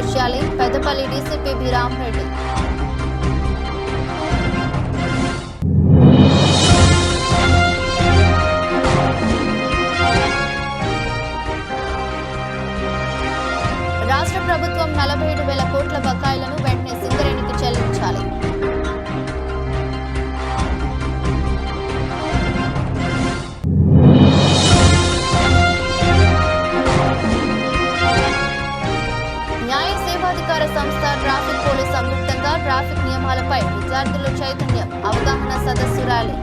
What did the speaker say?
దృశ్యాలే Peddapalli DCP B Rama Reddy. రాష్ట్ర ప్రభుత్వం 47,000 కోట్ల బకాయిలను వెంటనే సింగరేణికి చెల్లించాలి. న్యాయ సేవాధికార సంస్థ ట్రాఫిక్ పోలీస్ సంయుక్తంగా ట్రాఫిక్ నియమాలపై విద్యార్థులు చైతన్యం అవగాహన సదస్సు ర్యాలీ.